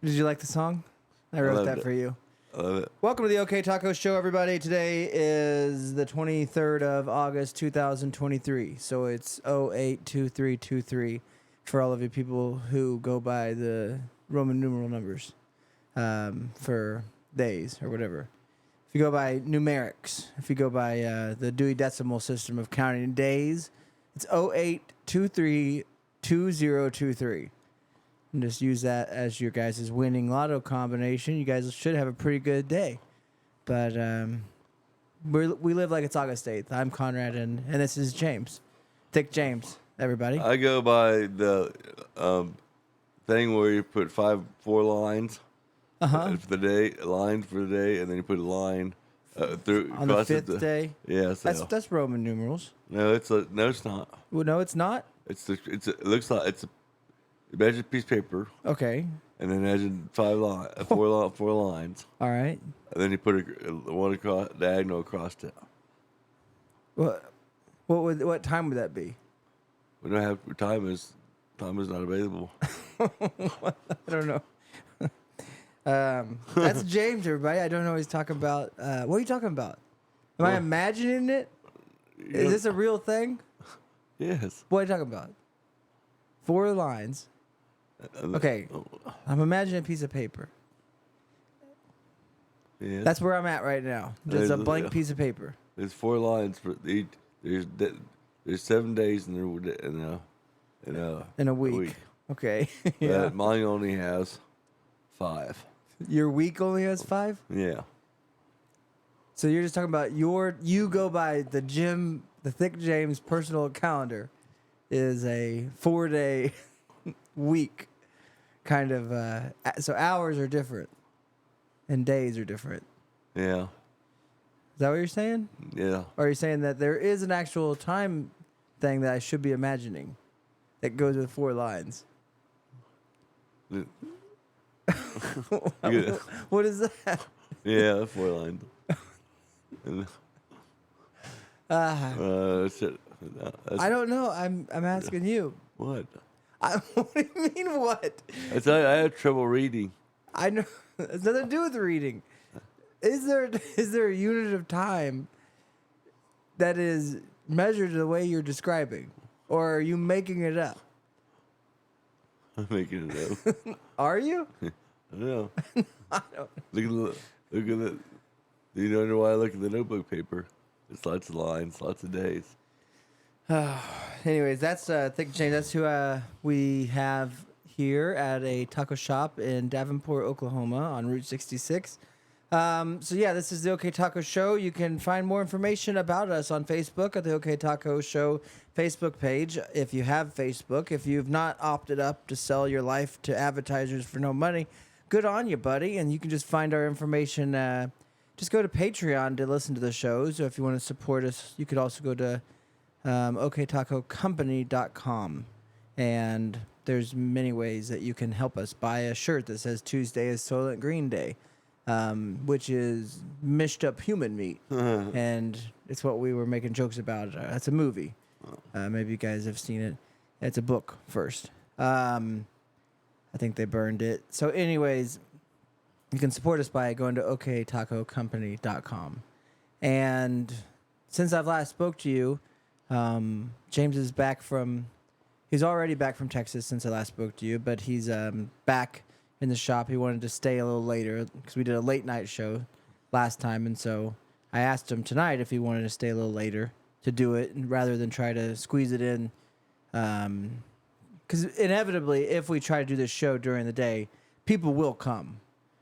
Did you like the song? I wrote that for you. I love it. Welcome to the OK Taco Show, everybody. Today is the 23rd of August, 2023. So it's 082323 for all of you people who go by the Roman numeral numbers for days or whatever. If you go by numerics, if you go by the Dewey Decimal System of counting days, it's 08232023. And just use that as your guys' winning lotto combination. You guys should have a pretty good day. But we live like it's August 8th. I'm Conrad, and this is James. Thick James, everybody. I go by the thing where you put four lines for the day, lines for the day, and then you put a line through on the fifth day. Yeah, so. That's Roman numerals. No, it's not. Well, no, it's not. It looks like it's a. Imagine a piece of paper. Okay. And then imagine four lines. All right. And then you put one diagonal across it. What time would that be? We don't have time is not available. I don't know. That's James, everybody. I don't know what he's talking about. What are you talking about? Am I imagining it? Is this a real thing? Yes. What are you talking about? 4 lines. Okay, I'm imagining a piece of paper. Yeah. That's where I'm at right now. Just a blank piece of paper. There's 4 lines for each. There's 7 days in a week. Okay. Yeah. Mine only has 5. Your week only has 5? Yeah. So you're just talking about you go by the Thick James personal calendar is a 4-day week kind of so hours are different and days are different. Yeah. Is that what you're saying? Yeah. Or are you saying that there is an actual time thing that I should be imagining that goes with 4 lines? What is that? Yeah, 4 lines. I don't know. I'm asking you. What? What do you mean what? I have trouble reading. I know it's nothing to do with reading. Is there a unit of time that is measured the way you're describing, or are you making it up? I'm making it up. Are you? I don't know. I don't. Look at the. Do you know why I look at the notebook paper? It's lots of lines, lots of days. Anyways, that's Thick James. That's who we have here at a taco shop in Davenport, Oklahoma on Route 66. So yeah, this is the OK Taco Show. You can find more information about us on Facebook at the OK Taco Show Facebook page. If you have Facebook, if you've not opted up to sell your life to advertisers for no money, good on you, buddy. And you can just find our information. Just go to Patreon to listen to the shows. So if you want to support us, you could also go to oktacocompany.com. And there's many ways that you can help us. Buy a shirt that says Tuesday is Soylent Green Day, which is mished up human meat. And it's what we were making jokes about. That's a movie. Maybe you guys have seen it. It's a book first. I think they burned it. So anyways, you can support us by going to oktacocompany.com. And since I've last spoke to you, James is he's already back from Texas since I last spoke to you, but he's back in the shop. He wanted to stay a little later because we did a late night show last time. And so I asked him tonight if he wanted to stay a little later to do it rather than try to squeeze it in. Because inevitably, if we try to do this show during the day, people will come.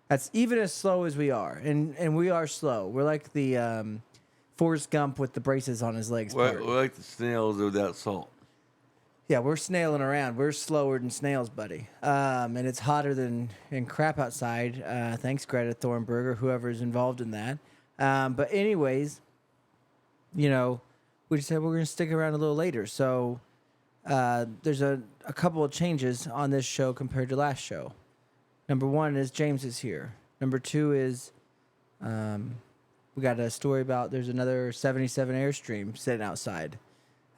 That's even as slow as we are. And we are slow. We're like the Forrest Gump with the braces on his legs. We're like the snails without salt. Yeah, we're snailing around. We're slower than snails, buddy. And it's hotter than crap outside. Thanks, Greta Thunberg, or whoever's involved in that. But anyways, we just said we're going to stick around a little later. So there's a couple of changes on this show compared to last show. Number 1 is James is here. Number 2 is we got a story about there's another 77 Airstream sitting outside.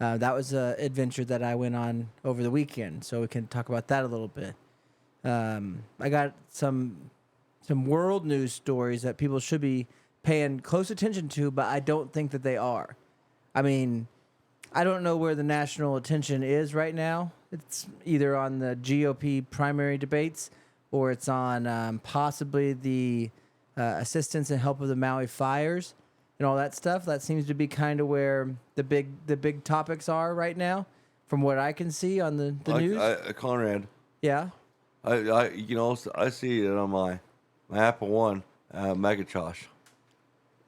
That was an adventure that I went on over the weekend, so we can talk about that a little bit. I got some world news stories that people should be paying close attention to, but I don't think that they are. I mean, I don't know where the national attention is right now. It's either on the GOP primary debates or it's on possibly the assistance and help of the Maui fires and all that stuff. That seems to be kind of where the big topics are right now, from what I can see on the news. Conrad, Yeah. I see it on my Apple One, Macintosh.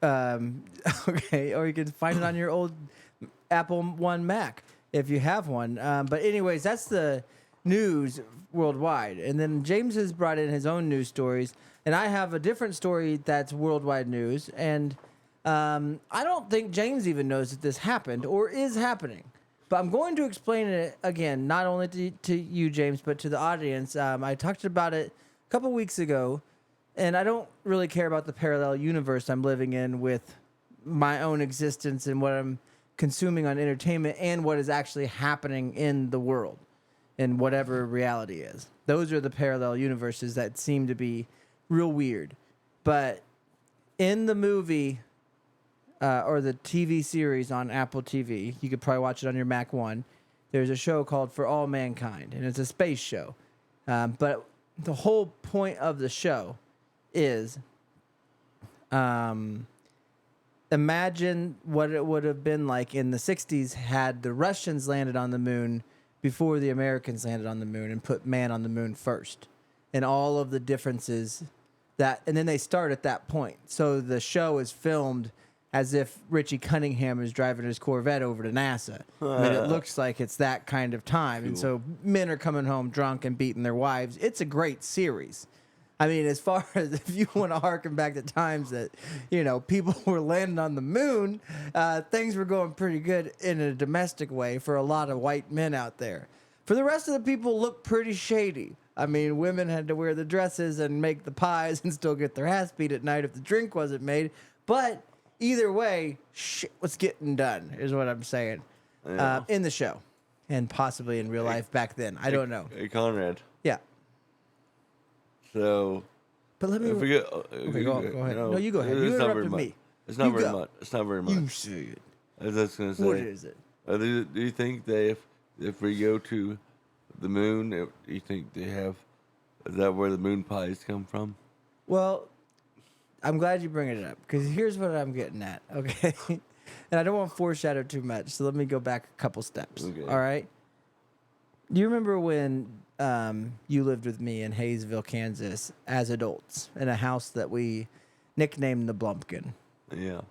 Okay, or you can find it on your old Apple One Mac if you have one. But anyways, that's the news worldwide. And then James has brought in his own news stories, and I have a different story that's worldwide news. And I don't think James even knows that this happened or is happening. But I'm going to explain it again, not only to you, James, but to the audience. I talked about it a couple weeks ago, and I don't really care about the parallel universe I'm living in with my own existence and what I'm consuming on entertainment and what is actually happening in the world and whatever reality is. Those are the parallel universes that seem to be real weird. But in the movie or the TV series on Apple TV, you could probably watch it on your Mac One, there's a show called For All Mankind, and it's a space show. But the whole point of the show is imagine what it would have been like in the 60s had the Russians landed on the moon before the Americans landed on the moon and put man on the moon first, and all of the differences and then they start at that point. So the show is filmed as if Richie Cunningham is driving his Corvette over to NASA. But it looks like it's that kind of time. Cool. And so men are coming home drunk and beating their wives. It's a great series. I mean, as far as if you want to harken back to times that, people were landing on the moon, things were going pretty good in a domestic way for a lot of white men out there. For the rest of the people, looked pretty shady. I mean, women had to wear the dresses and make the pies and still get their ass beat at night if the drink wasn't made. But either way, shit was getting done, is what I'm saying, in the show and possibly in real life back then. I don't know. Hey, Conrad. Yeah. So, but let me forget. Okay, go ahead. No, you go ahead. You interrupted me. It's not very much. It's not very much. You say it. I was just gonna say. What is it? Do you think that if we go to the moon, do you think they have? Is that where the moon pies come from? Well, I'm glad you bring it up because here's what I'm getting at. Okay, and I don't want to foreshadow too much, so let me go back a couple steps. Okay. All right. Do you remember when you lived with me in Hayesville, Kansas, as adults in a house that we nicknamed the Blumpkin? Yeah.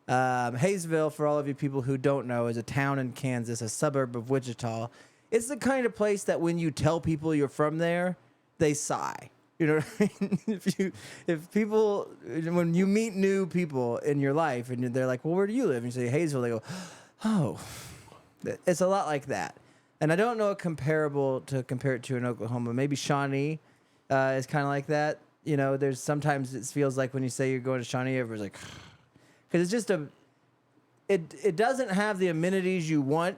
Hayesville, for all of you people who don't know, is a town in Kansas, a suburb of Wichita. It's the kind of place that when you tell people you're from there, they sigh. You know what I mean? When you meet new people in your life and they're like, well, where do you live? And you say Hayesville, they go, oh. It's a lot like that. And I don't know a comparable to compare it to in Oklahoma. Maybe Shawnee is kind of like that. There's sometimes it feels like when you say you're going to Shawnee, everyone's like, because it's just it doesn't have the amenities you want.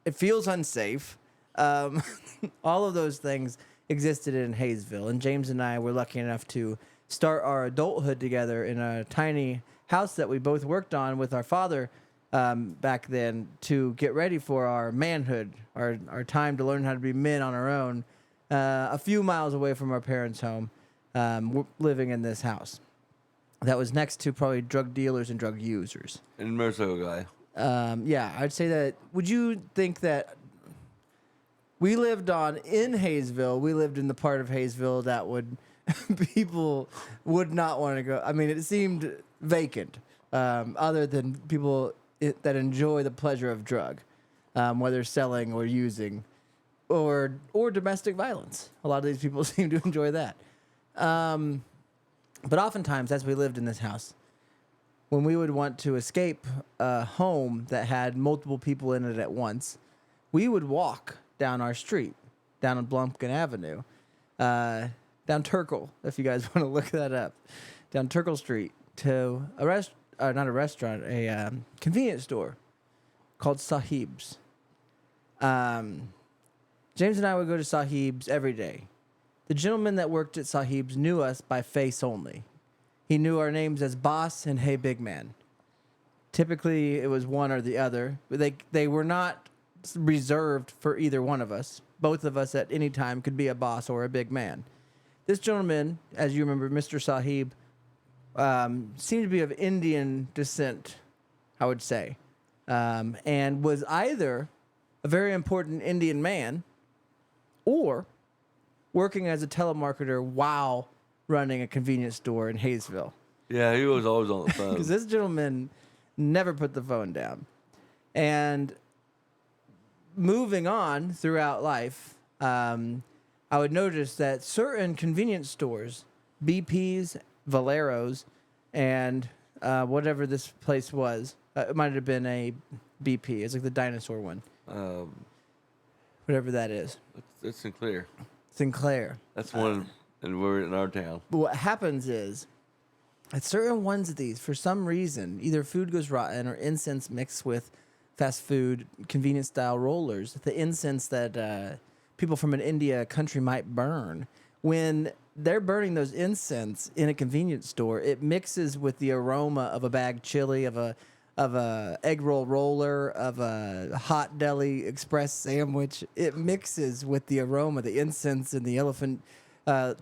It feels unsafe. All of those things existed in Hayesville. And James and I were lucky enough to start our adulthood together in a tiny house that we both worked on with our father back then to get ready for our manhood, our time to learn how to be men on our own, a few miles away from our parents' home, living in this house that was next to probably drug dealers and drug users. And a motorcycle guy. Yeah, I'd say that. Would you think that we lived in Hayesville? We lived in the part of Hayesville that people would not want to go. I mean, it seemed vacant, other than people that enjoy the pleasure of drug, whether selling or using, or domestic violence. A lot of these people seem to enjoy that. But oftentimes, as we lived in this house, when we would want to escape a home that had multiple people in it at once, we would walk down our street, down on Blumpkin Avenue, down Turkle, if you guys want to look that up, down Turkle Street to a convenience store called Sahib's. James and I would go to Sahib's every day. The gentleman that worked at Sahib's knew us by face only. He knew our names as Boss and Hey Big Man. Typically, it was one or the other. But they were not reserved for either one of us. Both of us at any time could be a boss or a big man. This gentleman, as you remember, Mr. Sahib, seemed to be of Indian descent, I would say, and was either a very important Indian man or working as a telemarketer while running a convenience store in Hayesville. Yeah, he was always on the phone. Because this gentleman never put the phone down. And moving on throughout life, I would notice that certain convenience stores, BP's, Valero's, and whatever this place was, it might have been a BP. It's like the dinosaur one. Whatever that is. It's Sinclair. Sinclair. That's one, and we're in our town. But what happens is, at certain ones of these, for some reason, either food goes rotten or incense mixed with fast food, convenience style rollers, the incense that people from an India country might burn, when they're burning those incense in a convenience store, it mixes with the aroma of a bagged chili, of a egg roll roller, of a hot deli express sandwich. It mixes with the aroma, the incense, and the elephant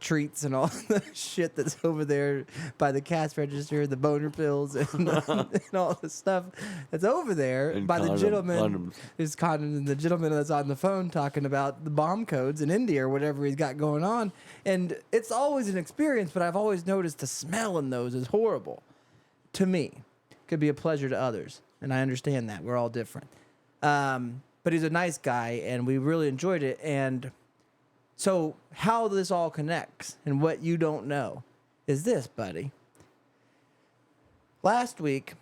treats and all the shit that's over there by the cash register, the boner pills, and all the stuff that's over there And by the gentleman. condoms. There's condoms, and the gentleman that's on the phone talking about the bomb codes in India or whatever he's got going on. And it's always an experience, but I've always noticed the smell in those is horrible to me. Could be a pleasure to others, and I understand that. We're all different. But he's a nice guy, and we really enjoyed it. And so how this all connects and what you don't know is this, buddy. Last week,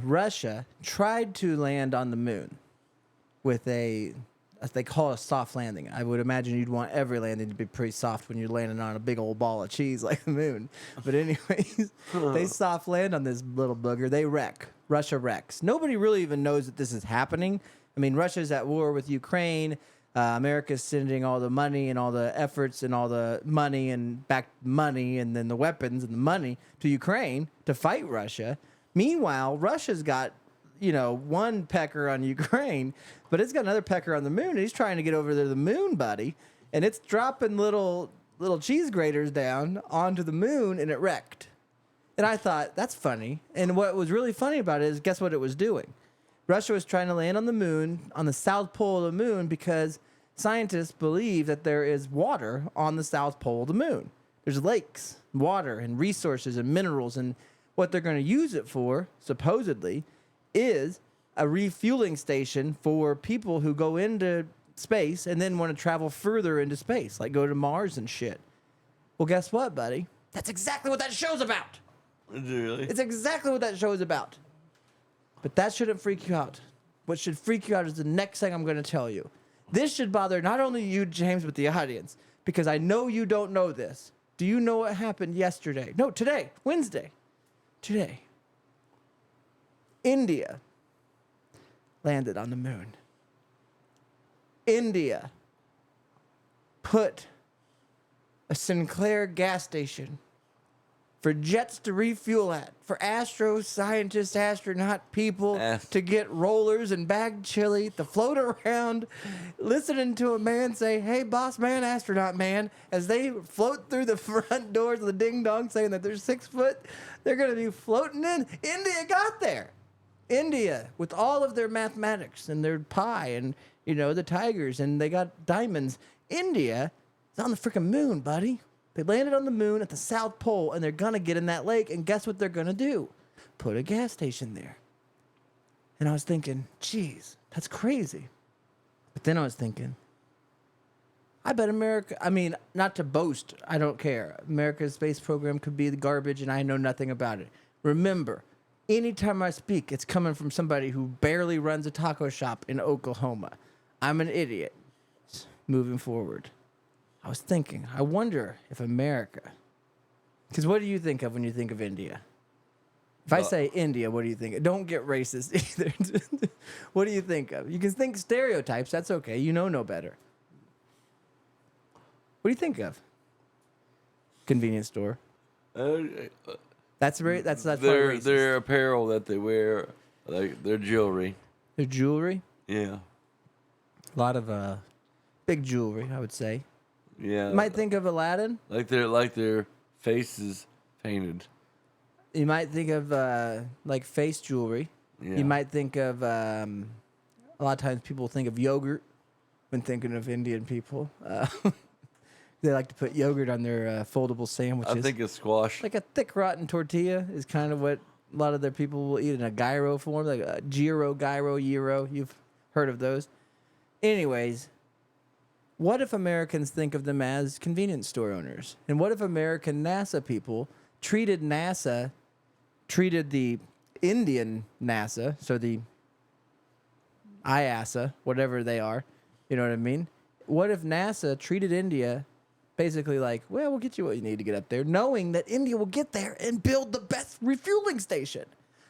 Russia tried to land on the moon with as they call it, a soft landing. I would imagine you'd want every landing to be pretty soft when you're landing on a big old ball of cheese like the moon. But anyways, they soft land on this little booger. They wreck. Russia wrecks. Nobody really even knows that this is happening. I mean, Russia's at war with Ukraine. America's sending all the money and all the efforts and all the money and back money and then the weapons and the money to Ukraine to fight Russia. Meanwhile, Russia's got, one pecker on Ukraine, but it's got another pecker on the moon. And he's trying to get over there to the moon, buddy. And it's dropping little cheese graters down onto the moon, and it wrecked. And I thought, that's funny. And what was really funny about it is, guess what it was doing? Russia was trying to land on the moon, on the south pole of the moon, because scientists believe that there is water on the south pole of the moon. There's lakes, water, and resources and minerals. And what they're going to use it for, supposedly, is a refueling station for people who go into space and then want to travel further into space, like go to Mars and shit. Well, guess what, buddy? That's exactly what that show's about. Is it really? It's exactly what that show is about. But that shouldn't freak you out. What should freak you out is the next thing I'm going to tell you. This should bother not only you, James, but the audience, because I know you don't know this. Do you know what happened yesterday? No, today, Wednesday. Today. India landed on the moon. India put a Sinclair gas station for jets to refuel at, for scientists, astronaut people to get rollers and bagged chili to float around, listening to a man say, "Hey, boss man, astronaut man," as they float through the front doors of the ding dong saying that they're 6 foot, they're going to be floating in. India got there. India, with all of their mathematics and their pi and, the tigers, and they got diamonds. India is on the freaking moon, buddy. They landed on the moon at the South Pole, and they're going to get in that lake, and guess what they're going to do? Put a gas station there. And I was thinking, geez, that's crazy. But then I was thinking, I bet America, not to boast, I don't care. America's space program could be the garbage, and I know nothing about it. Remember, anytime I speak, it's coming from somebody who barely runs a taco shop in Oklahoma. I'm an idiot. Moving forward. I was thinking, I wonder if America, because what do you think of when you think of India? If I say India, what do you think? Don't get racist either. What do you think of? You can think stereotypes. That's okay. You know no better. What do you think of? Convenience store. Uh, That's very. That's their racist. their apparel that they wear, like their jewelry. Their jewelry. Yeah. A lot of big jewelry, I would say. Yeah. You might think of Aladdin. Like their faces painted. You might think of like face jewelry. Yeah. You might think of a lot of times people think of yogurt when thinking of Indian people. They like to put yogurt on their foldable sandwiches. I think it's squash. Like a thick rotten tortilla is kind of what a lot of their people will eat in a gyro form, like a gyro, gyro. You've heard of those. Anyways, what if Americans think of them as convenience store owners? And what if American NASA people treated the Indian NASA, so the IASA, whatever they are, you know what I mean? What if NASA treated India basically like, well, we'll get you what you need to get up there, knowing that India will get there and build the best refueling station?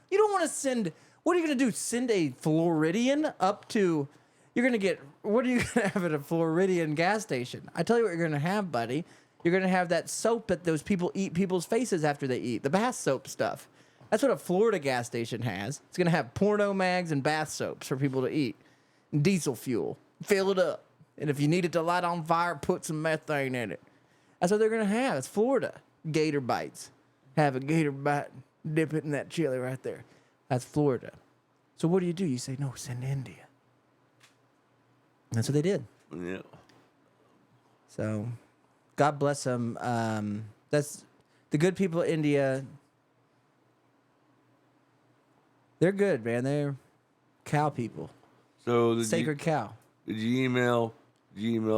You don't want to send, what are you going to do? Send a Floridian up to, what are you going to have at a Floridian gas station? I tell you what you're going to have, buddy. You're going to have that soap that those people eat people's faces after they eat, the bath soap stuff. That's what a Florida gas station has. It's going to have porno mags and bath soaps for people to eat. And diesel fuel. Fill it up. And if you need it to light on fire, put some methane in it. That's what they're going to have. It's Florida. Gator bites. Have a gator bite. Dip it in that chili right there. That's Florida. So what do? You say, no, send to India. That's what they did. Yeah. So God bless them. That's the good people of India. They're good, man. They're cow people. So Sacred cow. Did you email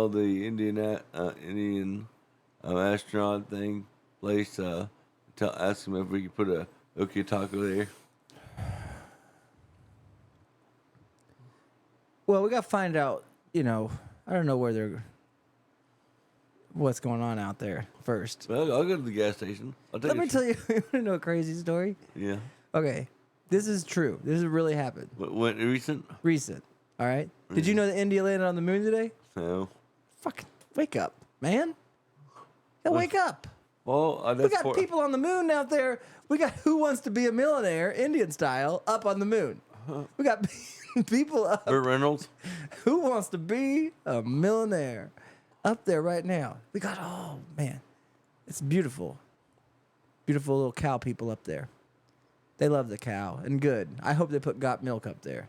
the Indian astronaut place? Ask them if we could put a Oki taco there. Well, we got to find out. I don't know what's going on out there first. Well, I'll go to the gas station. Let me tell you. You want to know a crazy story? Yeah. Okay, this is true. This has really happened. What recent? Recent. All right. Did you know that India landed on the moon today? No. Fucking wake up, man. Yeah, wake up. Well, We got people on the moon out there. We got Who Wants to Be a Millionaire, Indian style, up on the moon. We got people up. Burt Reynolds. Who Wants to Be a Millionaire up there right now. We got, oh, man. It's beautiful. Beautiful little cow people up there. They love the cow, and good. I hope they put got milk up there.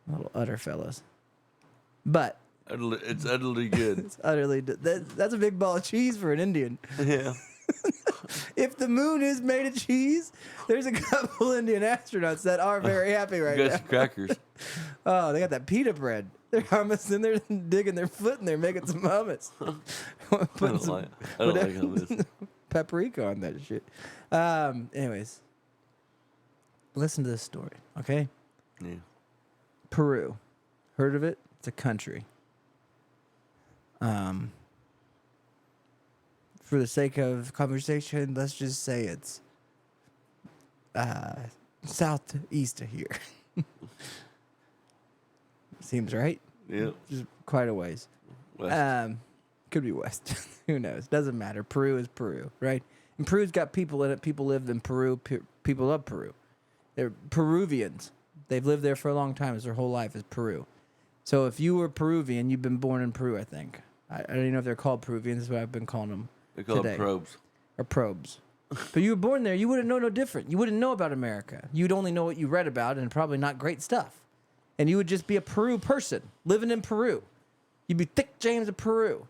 Little udder fellas. But It's utterly good. it's utterly... That's a big ball of cheese for an Indian. Yeah. If the moon is made of cheese, there's a couple Indian astronauts that are very happy right You got now. some crackers. Oh, they got that pita bread. They're hummus in there, digging their foot in there, making some hummus. I don't like hummus. Paprika on that shit. Anyways, listen to this story, okay? Yeah. Peru. Heard of it? It's a country. For the sake of conversation, let's just say it's southeast of here. Seems right? Yeah. Just quite a ways. West. Could be west. Who knows? Doesn't matter. Peru is Peru, right? And Peru's got people in it. People live in Peru. People love Peru. They're Peruvians. They've lived there for a long time. It's their whole life is Peru. So if you were Peruvian, you've been born in Peru, I think. I don't even know if they're called Peruvians. That's what I've been calling them. They call today. them probes. Or probes. But you were born there. You wouldn't know no different. You wouldn't know about America. You'd only know what you read about and probably not great stuff. And you would just be a Peru person living in Peru. You'd be Thick James of Peru.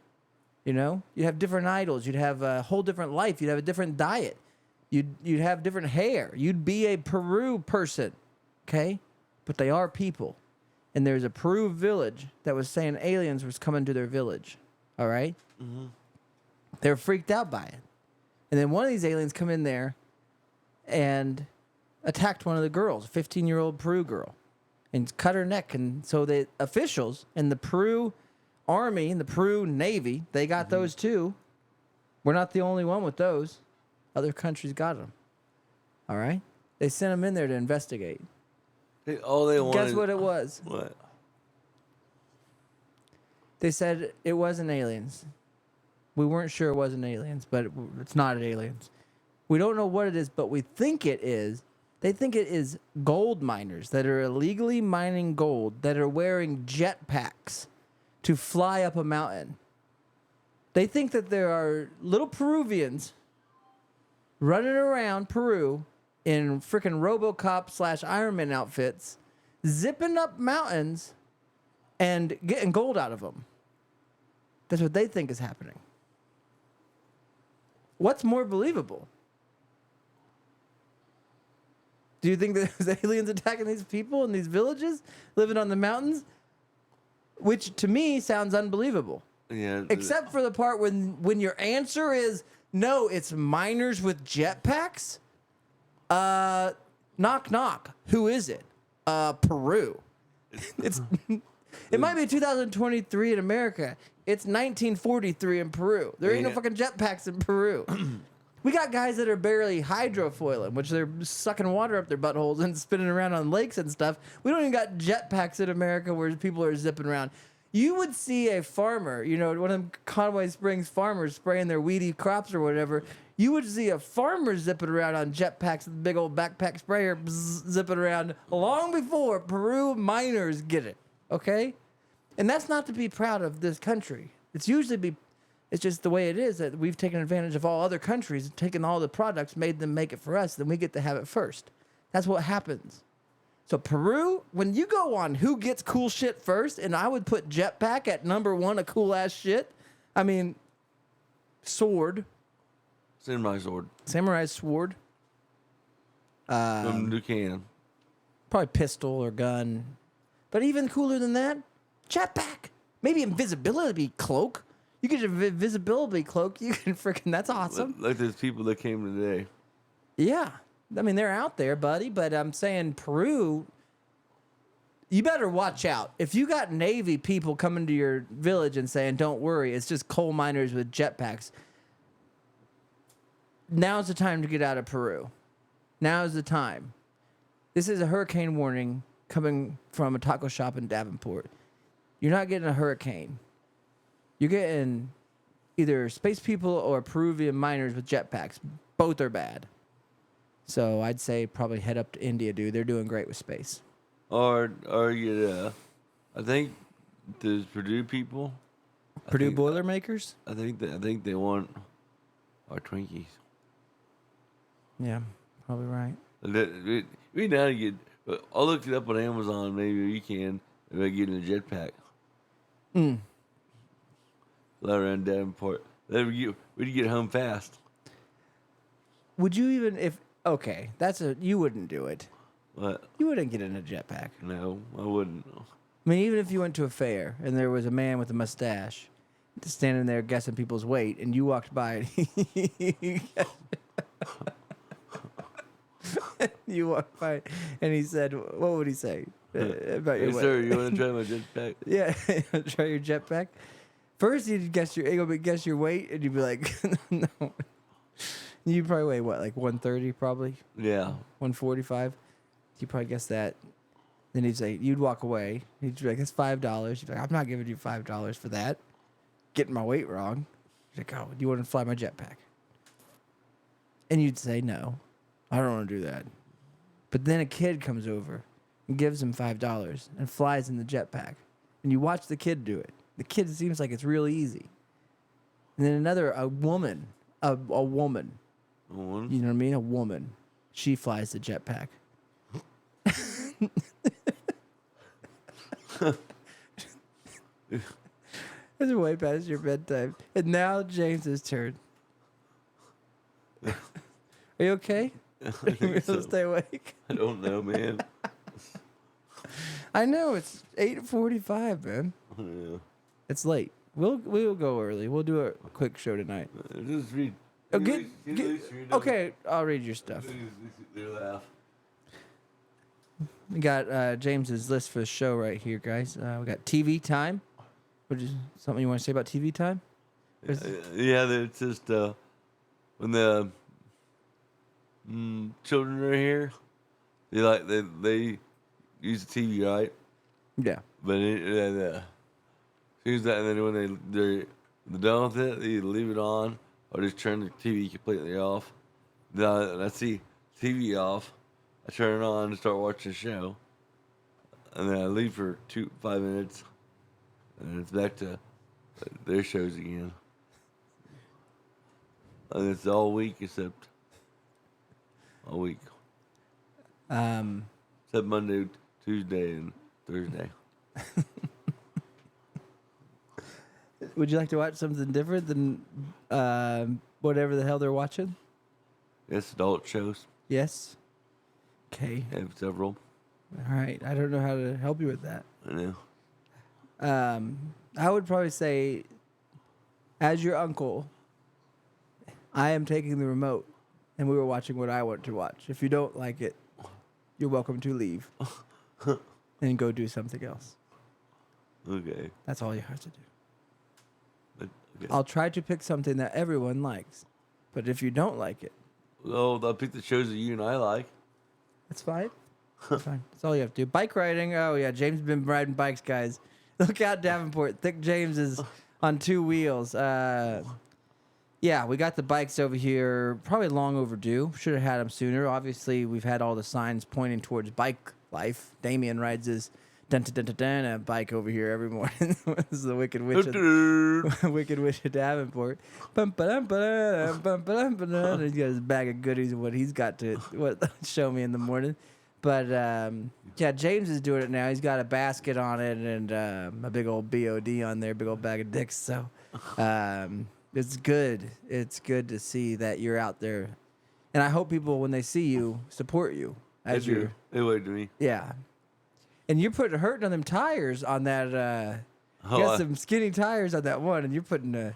You know? You'd have different idols. You'd have a whole different life. You'd have a different diet. You'd have different hair. You'd be a Peru person. Okay? But they are people. And there's a Peru village that was saying aliens was coming to their village. All right? Mm-hmm. They're freaked out by it. And then one of these aliens come in there and attacked one of the girls, a 15-year-old Peru girl, and cut her neck. And so the officials in the Peru Army and the Peru Navy, they got those too. We're not the only one with those. Other countries got them. All right? They sent them in there to investigate. All they wanted. Guess what it was? What? They said it wasn't aliens. We weren't sure it wasn't aliens, but it's not aliens. We don't know what it is, but we think it is. They think it is gold miners that are illegally mining gold that are wearing jetpacks to fly up a mountain. They think that there are little Peruvians running around Peru in freaking RoboCop / Iron Man outfits, zipping up mountains and getting gold out of them. That's what they think is happening. What's more believable? Do you think there's aliens attacking these people in these villages living on the mountains? Which to me sounds unbelievable. Yeah. Except for the part when your answer is no, it's miners with jetpacks. Knock knock. Who is it? Peru. It's it might be 2023 in America. It's 1943 in Peru. There ain't no fucking jetpacks in Peru. We got guys that are barely hydrofoiling, which they're sucking water up their buttholes and spinning around on lakes and stuff. We don't even got jetpacks in America where people are zipping around. You would see a farmer, one of them Conway Springs farmers spraying their weedy crops or whatever. You would see a farmer zipping around on jetpacks with a big old backpack sprayer zipping around long before Peru miners get it. Okay? And that's not to be proud of this country. It's just the way it is that we've taken advantage of all other countries, taken all the products, made them make it for us, then we get to have it first. That's what happens. So Peru, when you go on who gets cool shit first, and I would put jetpack at number 1 of cool ass shit. I mean, sword. Samurai sword. Samurai sword. From Dukan. Probably pistol or gun. But even cooler than that, jetpack. Maybe invisibility cloak. You get an invisibility cloak. You can freaking. That's awesome. Like there's people that came today. Yeah. I mean, they're out there, buddy. But I'm saying Peru, you better watch out. If you got Navy people coming to your village and saying, don't worry, it's just coal miners with jetpacks. Now's the time to get out of Peru. Now's the time. This is a hurricane warning coming from a taco shop in Davenport. You're not getting a hurricane. You're getting either space people or Peruvian miners with jetpacks. Both are bad. So I'd say probably head up to India, dude. They're doing great with space. Or I think there's Purdue people. Purdue Boilermakers? I think they want our Twinkies. Yeah, probably right. We now get. I'll look it up on Amazon. Maybe you can. Maybe get in a jetpack. Fly around Davenport. We'd get home fast. Would you even okay? You wouldn't do it. What? You wouldn't get in a jetpack. No, I wouldn't. I mean, even if you went to a fair and there was a man with a mustache standing there guessing people's weight, and you walked by and you walked by and he said, "What would he say about your Hey, weight?" sir, you want to try my jetpack? Yeah, try your jetpack. First, he'd guess your weight, and you'd be like, "No." You probably weigh what, like 130, probably Yeah. 145. You probably guess that. Then he'd say, you'd walk away. He'd be like, "That's $5." You'd be like, "I'm not giving you $5 for that. Getting my weight wrong." He's like, "Oh, do you want to fly my jetpack?" And you'd say, "No, I don't want to do that." But then a kid comes over and gives him $5 and flies in the jetpack, and you watch the kid do it. The kid seems like it's real easy. And then a woman, a woman. You know what I mean? A woman. She flies the jetpack. It's way past your bedtime. And now James's turn. Are you okay? Are you able to stay awake? I don't know, man. I know, it's 8:45, man. Yeah. It's late. We'll go early. We'll do a quick show tonight. Just read. Oh, okay, I'll read your stuff. They laugh. We got James's list for the show right here, guys. We got TV time. What is something you want to say about TV time? Yeah, it's just when the children are here, they use the TV, right? Yeah. But and then when The done with it, you leave it on, or just turn the TV completely off. Then I see TV off. I turn it on and start watching the show, and then I leave for 5 minutes, and it's back to their shows again. And it's all week except all week. Except Monday, Tuesday, and Thursday. Would you like to watch something different than whatever the hell they're watching? Yes, adult shows. Yes. Okay. I have several. All right. I don't know how to help you with that. I know. I would probably say, as your uncle, I am taking the remote, and we were watching what I want to watch. If you don't like it, you're welcome to leave and go do something else. Okay. That's all you have to do. Okay. I'll try to pick something that everyone likes, but if you don't like it, Oh, I'll pick the shows that you and I like. that's fine. That's fine. That's all you have to do. Bike riding. Oh yeah, James has been riding bikes, guys. Look out, Davenport. Thick James is on 2 wheels. Yeah, we got the bikes over here. Probably long overdue. Should have had them sooner. Obviously, we've had all the signs pointing towards bike life. Damien rides his dun-dun-dun-dun-dun bike over here every morning. This is the Wicked Witch Wicked Witch of Davenport. Bum-ba-dum-ba-dum, bum-ba-dum-ba-dum. He's got his bag of goodies of what he's got to show me in the morning. But, yeah, James is doing it now. He's got a basket on it and a big old BOD on there, big old bag of dicks. So it's good. It's good to see that you're out there. And I hope people, when they see you, support you. As you're, They wait to me. yeah. And you're putting hurting on them tires on that. You got some skinny tires on that one, and you're putting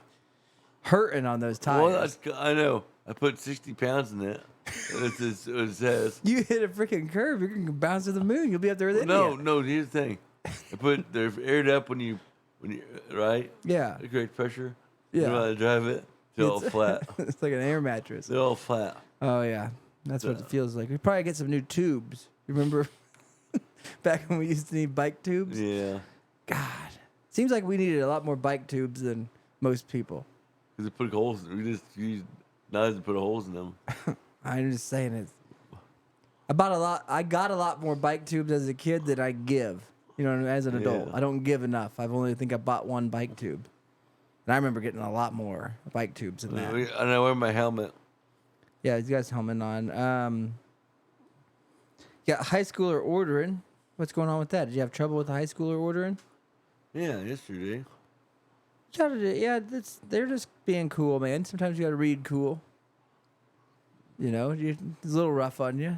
hurting on those tires. Well, I know. I put 60 pounds in it. That's what it says. You hit a freaking curve, you're gonna bounce to the moon. You'll be up there with No, India. no. Here's the thing. They're aired up when you right. Yeah. It creates pressure. Yeah. You know how to drive it. It's all flat. It's like an air mattress. They're all flat. Oh yeah, that's what it feels like. We probably get some new tubes. You remember back when we used to need bike tubes? Yeah. God, seems like we needed a lot more bike tubes than most people. Because they put holes. We just use knives to put holes in them. I'm just saying it. I got a lot more bike tubes as a kid than I give. You know, as an adult, Yeah. I don't give enough. I bought 1 bike tube, and I remember getting a lot more bike tubes than that. And I wear my helmet. Yeah, he's got his helmet on. Yeah, high schooler ordering. What's going on with that? Did you have trouble with the high schooler ordering? Yeah, yesterday. Yeah, they're just being cool, man. Sometimes you gotta read cool. You know, it's a little rough on you.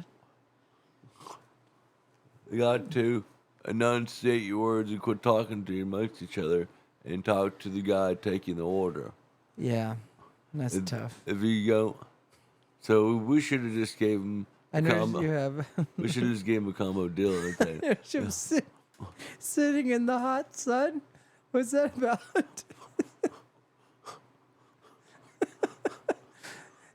You got to enunciate your words and quit talking to you amongst each other and talk to the guy taking the order. Yeah, that's tough. If you go, so we should have just gave him. I noticed you have. We should have just gave him a combo deal. Okay? She was sitting in the hot sun. What's that about?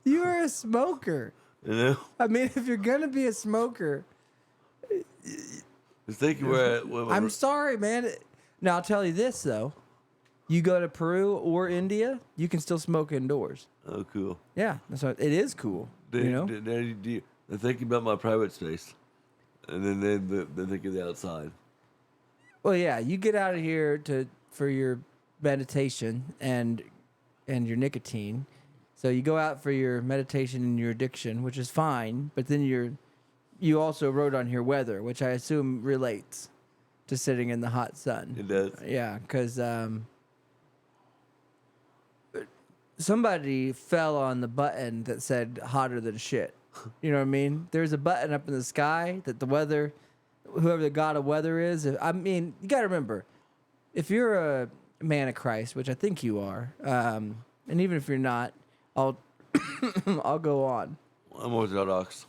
You are a smoker. You know, I mean, if you're gonna be a smoker, just think where I'm sorry, man. Now I'll tell you this though: you go to Peru or India, you can still smoke indoors. Oh, cool. Yeah, that's what, it is cool. You know. They're thinking about my private space, and then they think of the outside. Well, yeah, you get out of here for your meditation and your nicotine. So you go out for your meditation and your addiction, which is fine, but then you also wrote on here weather, which I assume relates to sitting in the hot sun. It does. Yeah, because somebody fell on the button that said hotter than shit. You know what I mean? There's a button up in the sky that the weather, whoever the god of weather is. I mean, you got to remember, if you're a man of Christ, which I think you are, and even if you're not, I'll go on. I'm Orthodox.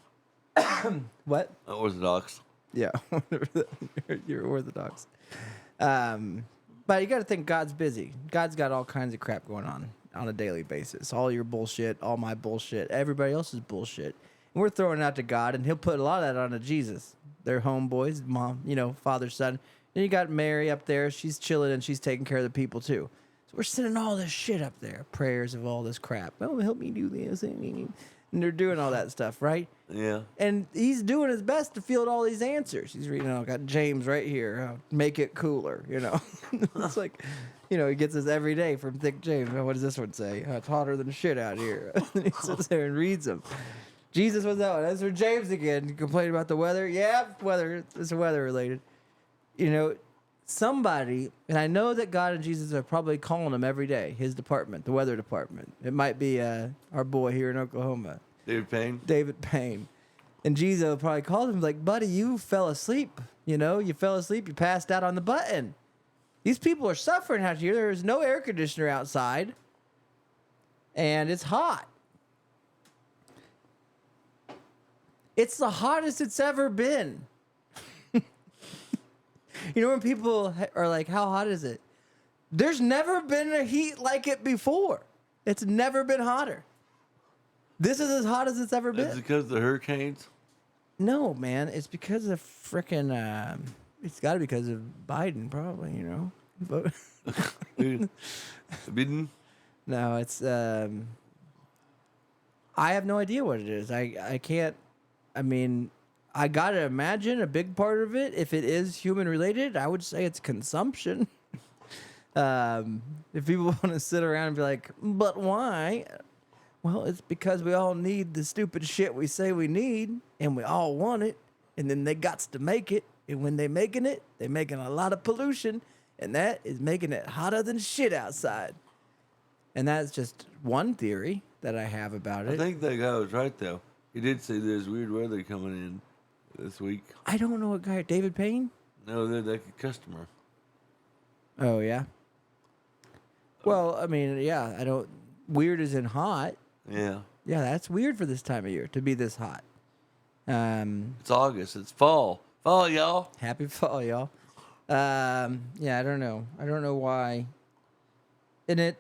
What? I'm Orthodox. Yeah, you're Orthodox. But you got to think God's busy. God's got all kinds of crap going on a daily basis. All your bullshit, all my bullshit, everybody else's bullshit. And we're throwing it out to God, and he'll put a lot of that onto Jesus. They're homeboys, mom, father, son. And you got Mary up there. She's chilling, and she's taking care of the people, too. So we're sending all this shit up there, prayers of all this crap. Oh, help me do this. And they're doing all that stuff, right? Yeah. And he's doing his best to field all these answers. He's reading, got James right here. Make it cooler, It's like, he gets this every day from Thick James. What does this one say? It's hotter than shit out here. And he sits there and reads them. Jesus, what's that one? That's for James again. Complaining about the weather. Yeah, weather. It's weather related. Somebody, and I know that God and Jesus are probably calling him every day, his department, the weather department. It might be our boy here in Oklahoma. David Payne. And Jesus probably called him like, buddy, you fell asleep. You fell asleep. You passed out on the button. These people are suffering out here. There is no air conditioner outside. And it's hot. It's the hottest it's ever been. When people are like, how hot is it? There's never been a heat like it before. It's never been hotter. This is as hot as it's ever been. Is it because of the hurricanes? No, man. It's because of frickin', it's got to be because of Biden, probably, But Biden? No, it's, I have no idea what it is. I can't, I got to imagine a big part of it, if it is human related, I would say it's consumption. If people want to sit around and be like, but why? Well, it's because we all need the stupid shit we say we need, and we all want it, and then they gots to make it, and when they making it, they making a lot of pollution, and that is making it hotter than shit outside. And that's just one theory that I have about it. I think that guy was right, though. He did say there's weird weather coming in this week. I don't know what guy, David Payne? No, they're like a customer. Oh, yeah? Well, I don't, weird as in hot. Yeah. Yeah, that's weird for this time of year, to be this hot. It's August. It's fall. Fall, y'all. Happy fall, y'all. I don't know. I don't know why. And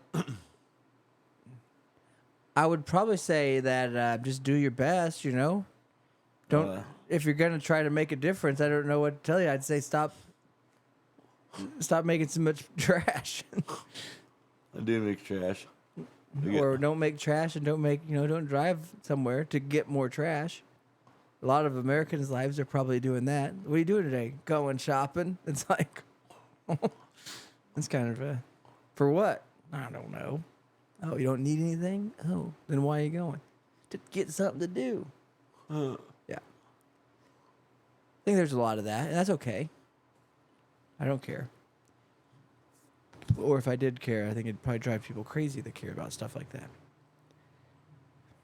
I would probably say that just do your best, Don't, if you're going to try to make a difference, I don't know what to tell you. I'd say stop making so much trash. I do make trash. Or don't make trash and don't drive somewhere to get more trash. A lot of Americans' lives are probably doing that. What are you doing today? Going shopping? It's like, it's kind of for what? I don't know. Oh, you don't need anything? Oh, then why are you going? To get something to do. Yeah. I think there's a lot of that, and that's okay. I don't care. Or if I did care, I think it'd probably drive people crazy that care about stuff like that.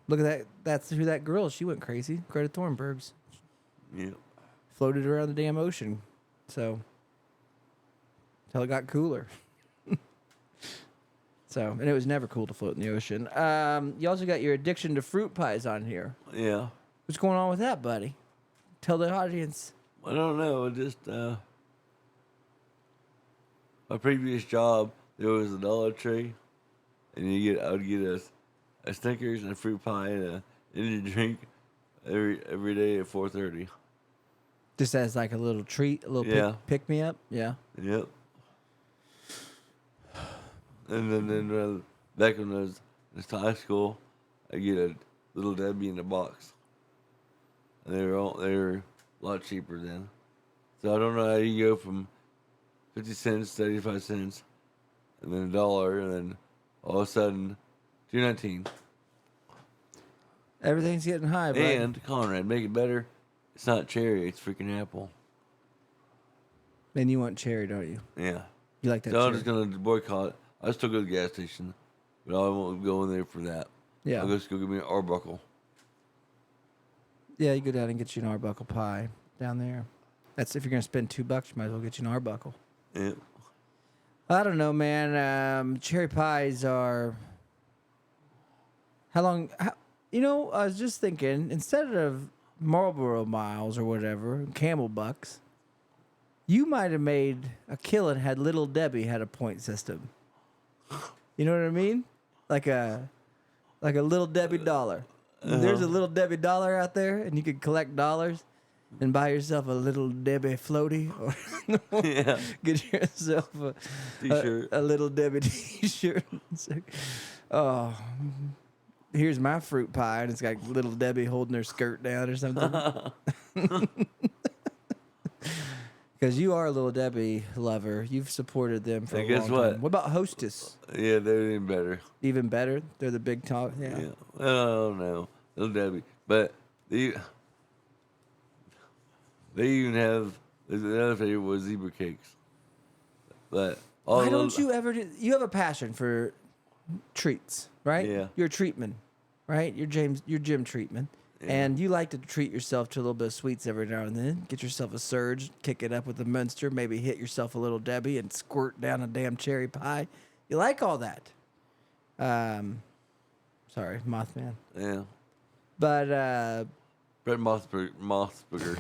Look at that. That's who that girl is. She went crazy. Greta Thunberg's. Yeah. Floated around the damn ocean. So, until it got cooler. And it was never cool to float in the ocean. You also got your addiction to fruit pies on here. Yeah. What's going on with that, buddy? Tell the audience. I don't know. Just my previous job, there was a Dollar Tree, and I would get a Snickers and a fruit pie and a energy drink every day at 4:30. Just as like a little treat, a little pick me up. Yeah. Yep. And then back when I was in high school, I get a Little Debbie in a box. And they were a lot cheaper then. So I don't know how you go from 50 cents to 85 cents, and then $1, and then all of a sudden, $2.19. Everything's getting high, bud. And Conrad, make it better. It's not cherry; it's freaking apple. And you want cherry, don't you? Yeah. You like that? So cherry. I'm just gonna boycott. I still go to the gas station, but I won't go in there for that. Yeah. I'll just go get me an Arbuckle. Yeah, you go down and get you an Arbuckle pie down there. That's if you're gonna spend $2, you might as well get you an Arbuckle. Yeah. I don't know, man. Cherry pies are. I was just thinking, instead of Marlboro Miles or whatever, Camel Bucks, you might have made a killing had Little Debbie had a point system. You know what I mean? Like a Little Debbie dollar. There's a Little Debbie dollar out there, and you could collect dollars. and buy yourself a little Debbie floaty, or Yeah. get yourself T-shirt. a little Debbie t-shirt. It's like, oh, here's my fruit pie, and it's got little Debbie holding her skirt down or something. Because you are a little Debbie lover. You've supported them for And a guess long what? time. What about Hostess? Yeah, they're even better. Even better. They're the big top. Yeah. Yeah. Oh no, little Debbie. But they even have the other favorite was zebra cakes. But all Why the don't little- you ever do? You have a passion for treats, right? Yeah. You're a treatment, right? You're Jim Treatment. Yeah. And you like to treat yourself to a little bit of sweets every now and then. Get yourself a Surge, kick it up with a Munster, maybe hit yourself a little Debbie and squirt down a damn cherry pie. You like all that. Sorry, Mothman. Yeah. But Brett Mossberger.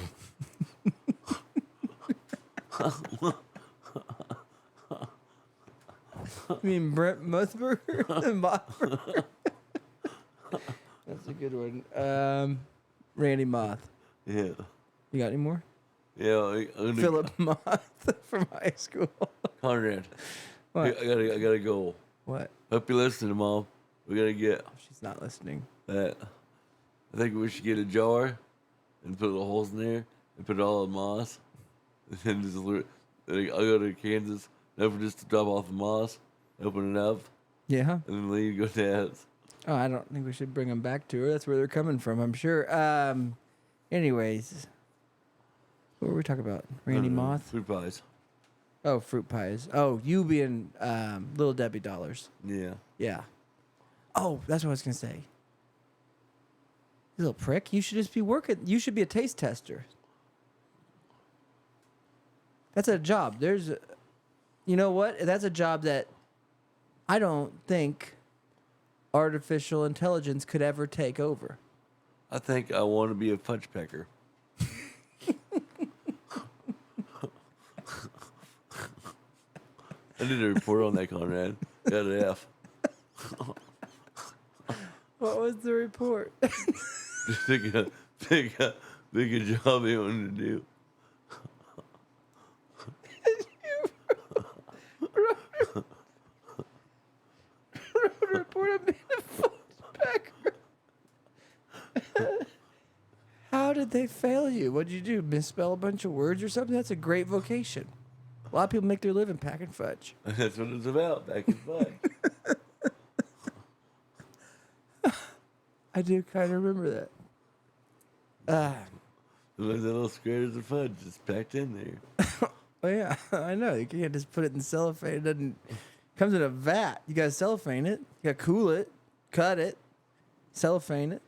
you mean Brent Mothburger? Mothburger. That's a good one. Randy Moth. Yeah. You got any more? Yeah. Philip Moth from high school. Conrad. What? I got a goal. What? Hope you listening, Mom. We gotta get She's not listening. that. I think we should get a jar and put the holes in there and put it all in moss. And then just I'll go to Kansas, never just to drop off the moss, open it up, Yeah. and then leave, go to Dad's. Oh, I don't think we should bring them back to her. That's where they're coming from, I'm sure. Anyways, what were we talking about? Randy Moth? Fruit pies. Oh, fruit pies. Oh, you being Little Debbie dollars. Yeah. Yeah. Oh, that's what I was gonna say. You little prick. You should just be working. You should be a taste tester. That's a job. You know what? That's a job that I don't think artificial intelligence could ever take over. I think I want to be a punch pecker. I did a report on that, Conrad. Got an F. What was the report? Just think a job he wanted to do. Report on being a punch pecker. How did they fail you? What'd you do? Misspell a bunch of words or something? That's a great vocation. A lot of people make their living packing fudge. That's what it's about, back in fudge. I do kind of remember that. Those little squares of fudge just packed in there. Oh yeah, I know. You can't just put it in cellophane. It doesn't. Comes in a vat. You gotta cellophane it. You gotta cool it, cut it, cellophane it.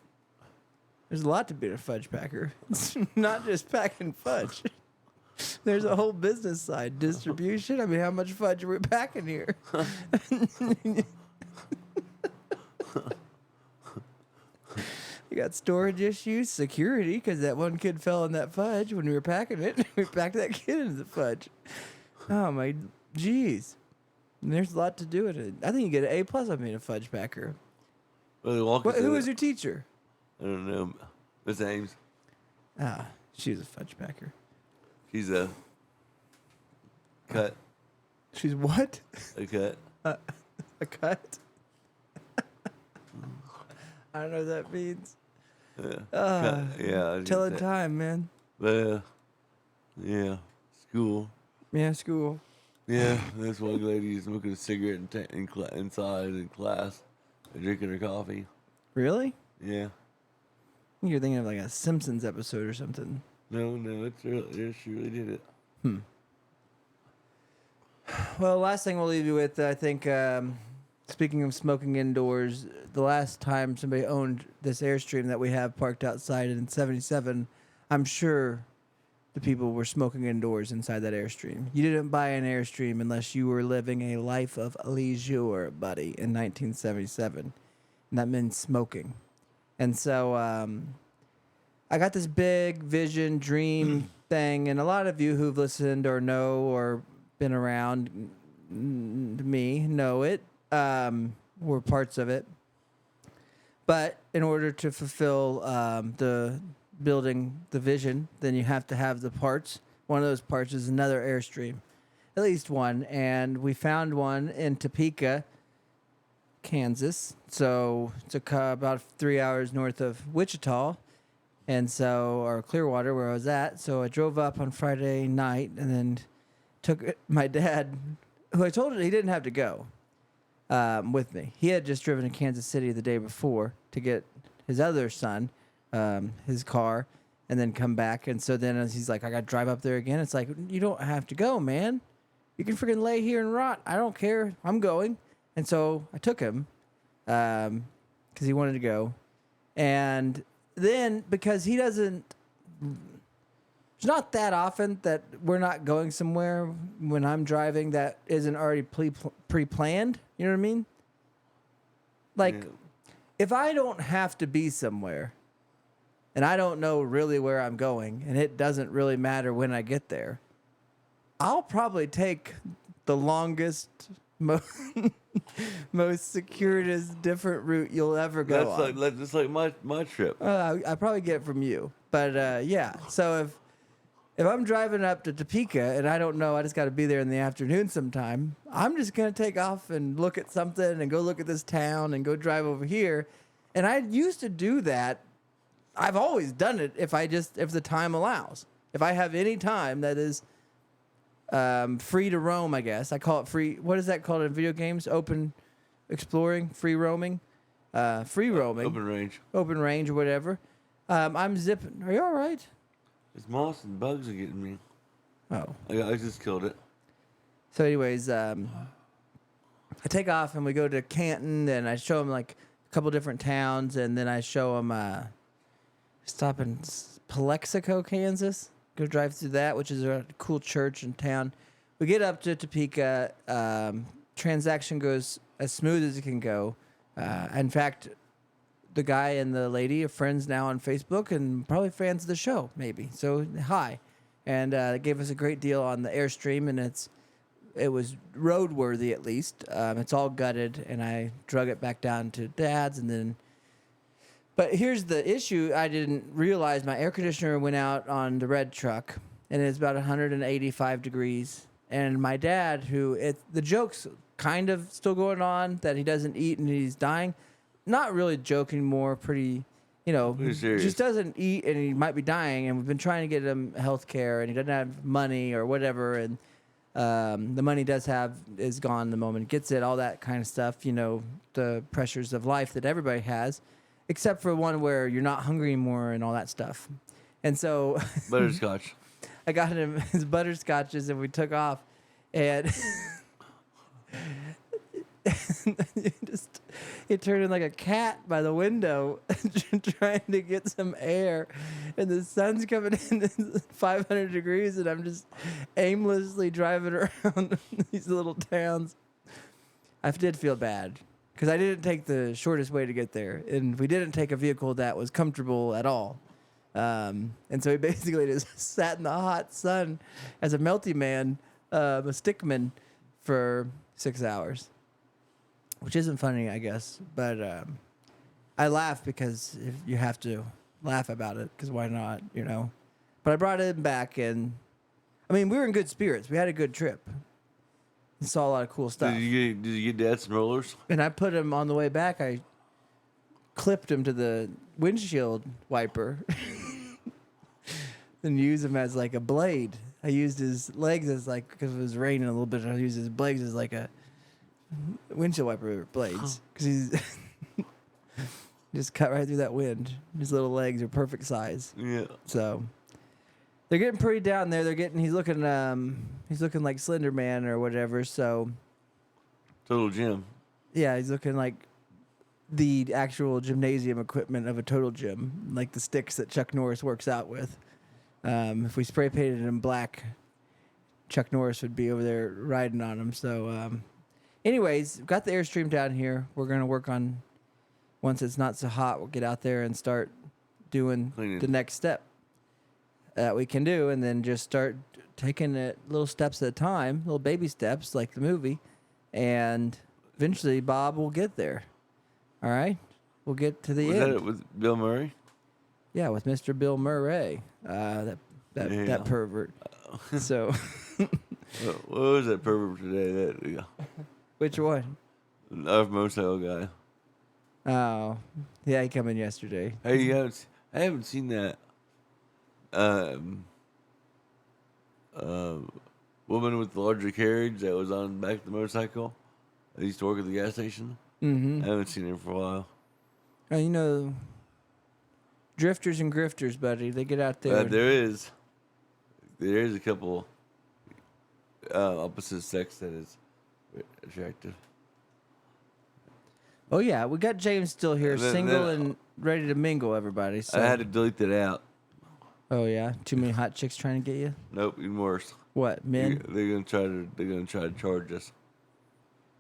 There's a lot to being a fudge packer. It's not just packing fudge. There's a whole business side, distribution. I mean, how much fudge are we packing here? You got storage issues, security, because that one kid fell in that fudge when we were packing it. We packed that kid into the fudge. Oh my, jeez. And there's a lot to do with it. I think you get an A+ on being a fudge packer. Well, Who was your teacher? I don't know. Miss Ames. Ah, she was a fudge packer. She's a cut. She's what? A cut. A cut? I don't know what that means. Yeah. Ah, Yeah. telling that. time, man. But, yeah. School. Yeah, school. Yeah. This one lady smoking a cigarette inside in class and drinking her coffee. Really? Yeah. You're thinking of like a Simpsons episode or something. No, she really did it. Well, last thing we'll leave you with, I think, speaking of smoking indoors, the last time somebody owned this Airstream that we have parked outside in 77, I'm sure the people were smoking indoors inside that Airstream. You didn't buy an Airstream unless you were living a life of leisure, buddy, in 1977. And that meant smoking. And so I got this big vision, dream thing, and a lot of you who've listened or know or been around me know it. Were parts of it. But in order to fulfill the building the vision, then you have to have the parts. One of those parts is another Airstream, at least one. And we found one in Topeka, Kansas. So it's about 3 hours north of Wichita. And so, or Clearwater, where I was at. So I drove up on Friday night and then took my dad, who I told him he didn't have to go with me. He had just driven to Kansas City the day before to get his other son, his car, and then come back. And so then he's like, I got to drive up there again. It's like, you don't have to go, man. You can freaking lay here and rot. I don't care. I'm going. And so I took him because he wanted to go. And then because he doesn't, it's not that often that we're not going somewhere when I'm driving that isn't already pre-planned. You know what I mean? Like, Yeah. if I don't have to be somewhere and I don't know really where I'm going and it doesn't really matter when I get there, I'll probably take the longest, most circuitous, different route you'll ever go on. That's like my trip. I probably get it from you. But yeah, so if I'm driving up to Topeka and I don't know, I just got to be there in the afternoon sometime, I'm just going to take off and look at something and go look at this town and go drive over here. And I used to do that. I've always done it if the time allows. If I have any time that is free to roam, I guess. I call it free. What is that called in video games? Open exploring, free roaming, free roaming. Open range or whatever. I'm zipping. Are you all right? It's moss and bugs are getting me. Oh. I just killed it. So anyways, I take off and we go to Canton and I show him like a couple different towns and then I show him stop in Palexico, Kansas. Go drive through that, which is a cool church in town. We get up to Topeka. Transaction goes as smooth as it can go. In fact, the guy and the lady are friends now on Facebook and probably fans of the show, maybe. So, hi. And they gave us a great deal on the Airstream, and it was roadworthy at least. It's all gutted, and I drug it back down to Dad's, and then... But here's the issue. I didn't realize my air conditioner went out on the red truck, and it's about 185 degrees. And my dad, the joke's kind of still going on that he doesn't eat and he's dying. Not really joking, more pretty, just doesn't eat and he might be dying. And we've been trying to get him health care and he doesn't have money or whatever. And the money is gone the moment he gets it, all that kind of stuff, the pressures of life that everybody has, except for one where you're not hungry anymore and all that stuff. And so Butterscotch. I got him his butterscotches and we took off and it turned in like a cat by the window trying to get some air and the sun's coming in at 500 degrees and I'm just aimlessly driving around these little towns. I did feel bad because I didn't take the shortest way to get there and we didn't take a vehicle that was comfortable at all. And so he basically just sat in the hot sun as a melty man, a stickman for 6 hours. Which isn't funny, I guess, but I laugh because if you have to laugh about it, because why not, But I brought him back, and we were in good spirits. We had a good trip. We saw a lot of cool stuff. Did you get Dad some rollers? And I put him on the way back. I clipped him to the windshield wiper and used him as like a blade. I used his legs as because it was raining a little bit. I used his legs as like a windshield wiper blades because he's just cut right through that wind. His little legs are perfect size. Yeah. So they're getting pretty down there. He's looking like Slender Man or whatever. So Total Gym. yeah, he's looking like the actual gymnasium equipment of a total gym, like the sticks that Chuck Norris works out with. If we spray painted him black, Chuck Norris would be over there riding on him. So. Anyways, got the Airstream down here. We're going to work on, once it's not so hot, we'll get out there and start doing the next step that we can do, and then just start taking it little steps at a time, little baby steps like the movie, and eventually Bob will get there. All right? We'll get to the end. Was that it with Bill Murray? Yeah, with Mr. Bill Murray, that pervert. So, What was that pervert today? That which one? our motorcycle guy. Oh, yeah, he come in yesterday. Hey, I haven't seen that woman with the larger carriage that was on the back of the motorcycle. I used to work at the gas station. Mm-hmm. I haven't seen her for a while. You know, drifters and grifters, buddy. They get out there. There is a couple opposite sex that is attractive. Oh yeah, we got James still here, Then- single then- and ready to mingle. Everybody. So. I had to delete that out. Oh yeah, too many hot chicks trying to get you. Nope, even worse. What men? They're gonna try to charge us.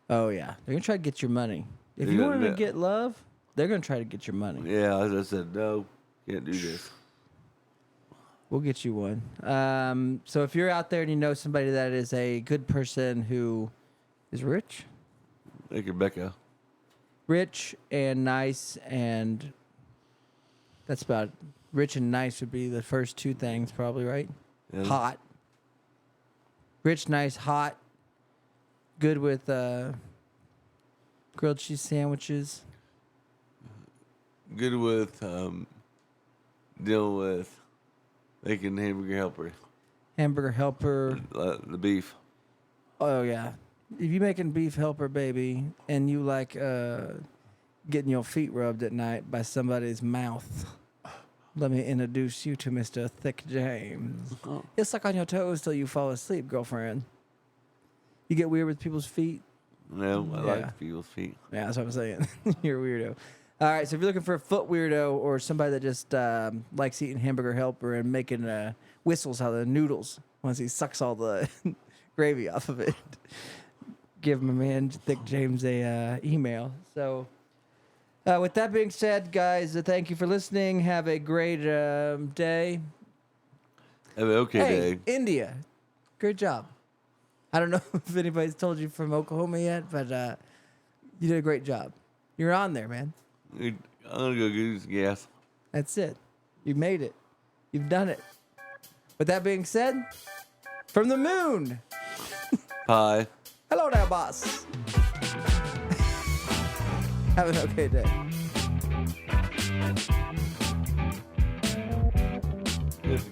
Oh yeah, they're gonna try to get your money. If you want to get love, they're gonna try to get your money. Yeah, as I said, no, can't do this. We'll get you one. So if you're out there and you know somebody that is a good person who is rich, Like Rebecca. rich and nice, and that's about it. Rich and nice would be the first two things, probably, right? Yeah. Hot. Rich, nice, hot. Good with grilled cheese sandwiches. Good with dealing with making hamburger helper. Hamburger helper. The beef. Oh yeah. If you making beef helper, baby, and you like getting your feet rubbed at night by somebody's mouth, let me introduce you to Mr. Thick James. He'll suck on your toes till you fall asleep, girlfriend. You get weird with people's feet? No, I Yeah. like people's feet. Yeah, that's what I'm saying. You're a weirdo. All right, so if you're looking for a foot weirdo or somebody that just likes eating hamburger helper and making whistles out of the noodles once he sucks all the gravy off of it, give my man Thick James a email. So with that being said, guys, thank you for listening. Have a great day. Have an okay Hey, day. India, great job. I don't know if anybody's told you from Oklahoma yet, but you did a great job. You're on there, man. I'm gonna go get some gas. That's it. You made it. You've done it. With that being said, from the moon. Pie. Hello there, boss. Have an okay day. Good